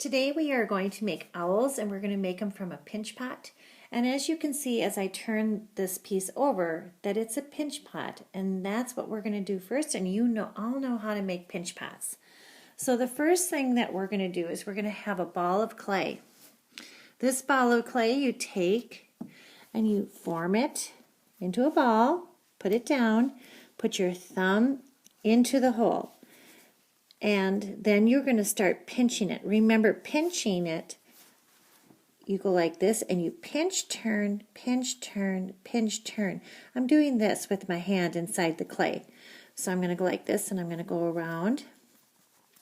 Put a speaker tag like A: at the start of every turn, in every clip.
A: Today we are going to make owls, and we're going to make them from a pinch pot. And as you can see as I turn this piece over, that it's a pinch pot, and that's what we're going to do first. And you all know how to make pinch pots. So the first thing that we're going to do is we're going to have a ball of clay. This ball of clay you take and you form it into a ball, put it down, put your thumb into the hole. And then you're going to start pinching it. Remember, pinching it, you go like this and you pinch, turn, pinch, turn, pinch, turn. I'm doing this with my hand inside the clay. So I'm going to go like this and I'm going to go around.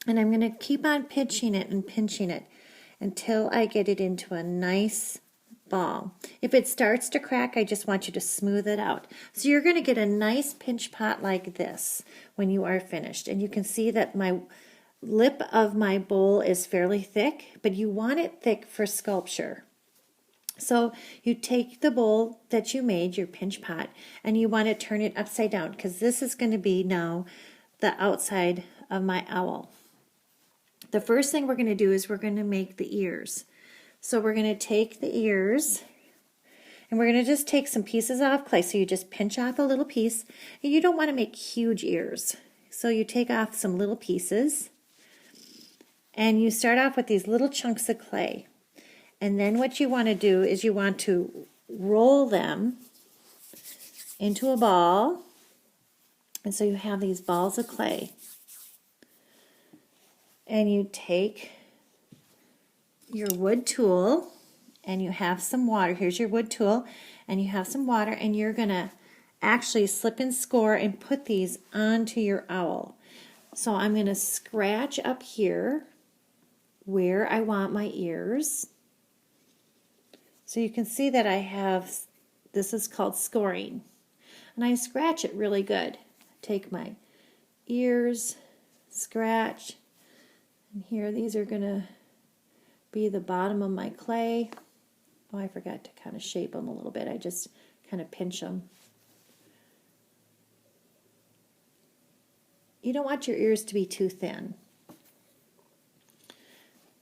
A: And I'm going to keep on pinching it and pinching it until I get it into a nice ball. If it starts to crack, I just want you to smooth it out. So you're going to get a nice pinch pot like this when you are finished. And you can see that my lip of my bowl is fairly thick, but you want it thick for sculpture. So you take the bowl that you made, your pinch pot, and you want to turn it upside down because this is going to be now the outside of my owl. The first thing we're going to do is we're going to make the ears. So we're going to take the ears and we're going to just take some pieces off clay. So you just pinch off a little piece. And you don't want to make huge ears. So you take off some little pieces and you start off with these little chunks of clay. And then what you want to do is you want to roll them into a ball. And so you have these balls of clay. And you take your wood tool and you have some water. Here's your wood tool and you have some water and you're going to actually slip and score and put these onto your owl. So I'm going to scratch up here where I want my ears. So you can see that I have, this is called scoring. And I scratch it really good. Take my ears, scratch, and here these are going to be the bottom of my clay. Oh, I forgot to kind of shape them a little bit. I just kind of pinch them. You don't want your ears to be too thin.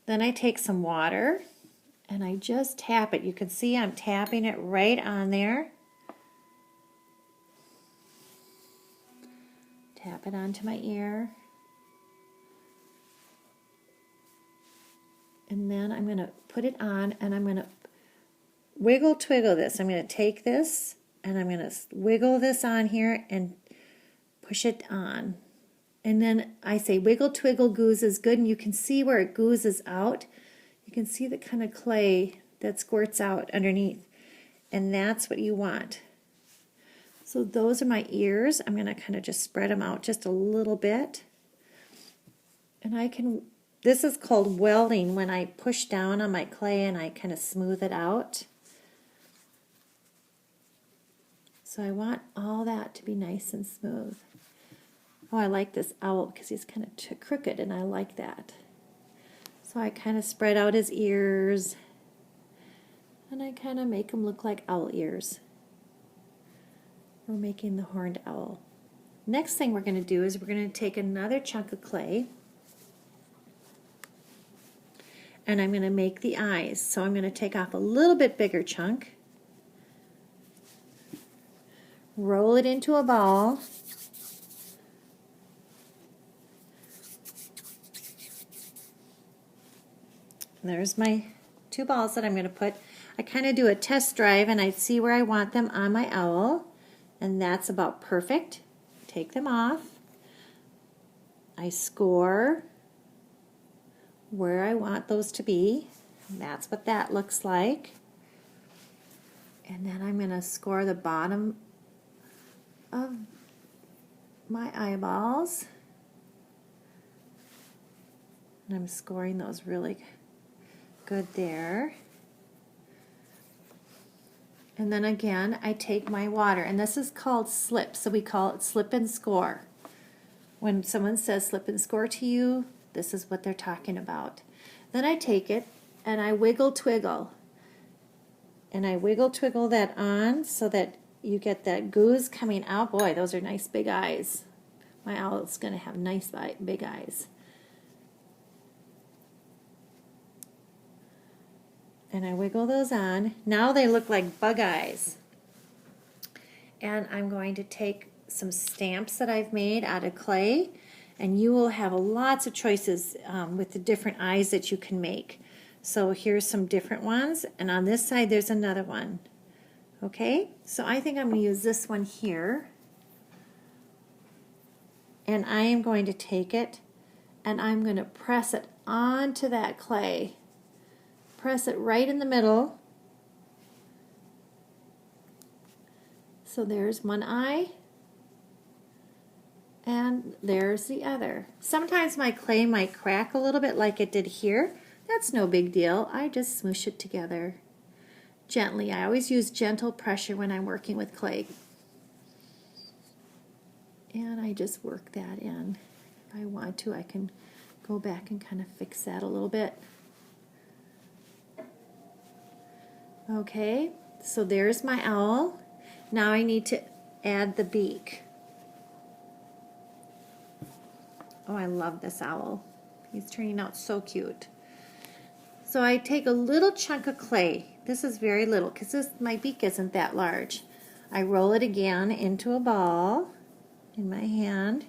A: Then I take some water and I just tap it. You can see I'm tapping it right on there. Tap it onto my ear. And then I'm going to put it on and I'm going to wiggle twiggle this. I'm going to take this and I'm going to wiggle this on here and push it on. And then I say wiggle twiggle goose is good, and you can see where it gooses out. You can see the kind of clay that squirts out underneath. And that's what you want. So those are my ears. I'm going to kind of just spread them out just a little bit. And I can... This is called welding, when I push down on my clay and I kind of smooth it out. So I want all that to be nice and smooth. Oh, I like this owl because he's kind of crooked and I like that. So I kind of spread out his ears and I kind of make them look like owl ears. We're making the horned owl. Next thing we're going to do is we're going to take another chunk of clay. And I'm going to make the eyes. So I'm going to take off a little bit bigger chunk, roll it into a ball, and there's my two balls that I'm going to put. I kind of do a test drive and I see where I want them on my owl, and that's about perfect. Take them off. I score where I want those to be. And that's what that looks like. And then I'm going to score the bottom of my eyeballs. And I'm scoring those really good there. And then again, I take my water, and this is called slip, so we call it slip and score. When someone says slip and score to you, this is what they're talking about. Then I take it and I wiggle twiggle. And I wiggle twiggle that on so that you get that goose coming out. Boy, those are nice big eyes. My owl's going to have nice big eyes. And I wiggle those on. Now they look like bug eyes. And I'm going to take some stamps that I've made out of clay, and you will have lots of choices with the different eyes that you can make. So here's some different ones, and on this side there's another one. Okay, so I think I'm going to use this one here, and I am going to take it and I'm going to press it onto that clay. Press it right in the middle. So there's one eye, and there's the other. Sometimes my clay might crack a little bit like it did here. That's no big deal. I just smoosh it together gently. I always use gentle pressure when I'm working with clay. And I just work that in. If I want to, I can go back and kind of fix that a little bit. Okay, so there's my owl. Now I need to add the beak. Oh, I love this owl. He's turning out so cute. So I take a little chunk of clay. This is very little because my beak isn't that large. I roll it again into a ball in my hand.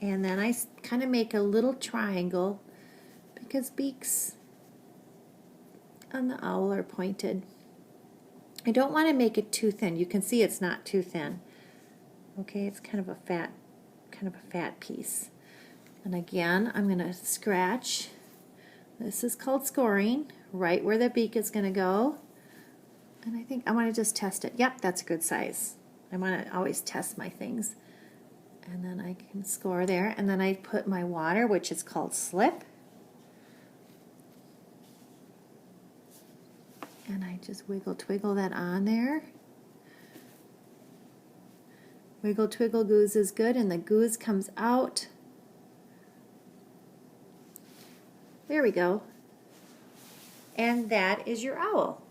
A: And then I kind of make a little triangle because beaks on the owl are pointed. I don't want to make it too thin. You can see it's not too thin. Okay, it's kind of a fat piece. And again, I'm going to scratch. This is called scoring, right where the beak is going to go. And I think I want to just test it. Yep, that's a good size. I want to always test my things. And then I can score there. And then I put my water, which is called slip. And I just wiggle twiggle that on there. Wiggle twiggle goose is good, and the goose comes out. There we go. And that is your owl.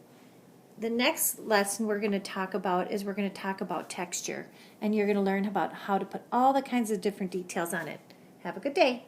A: The next lesson we're going to talk about is we're going to talk about texture, and you're going to learn about how to put all the kinds of different details on it. Have a good day.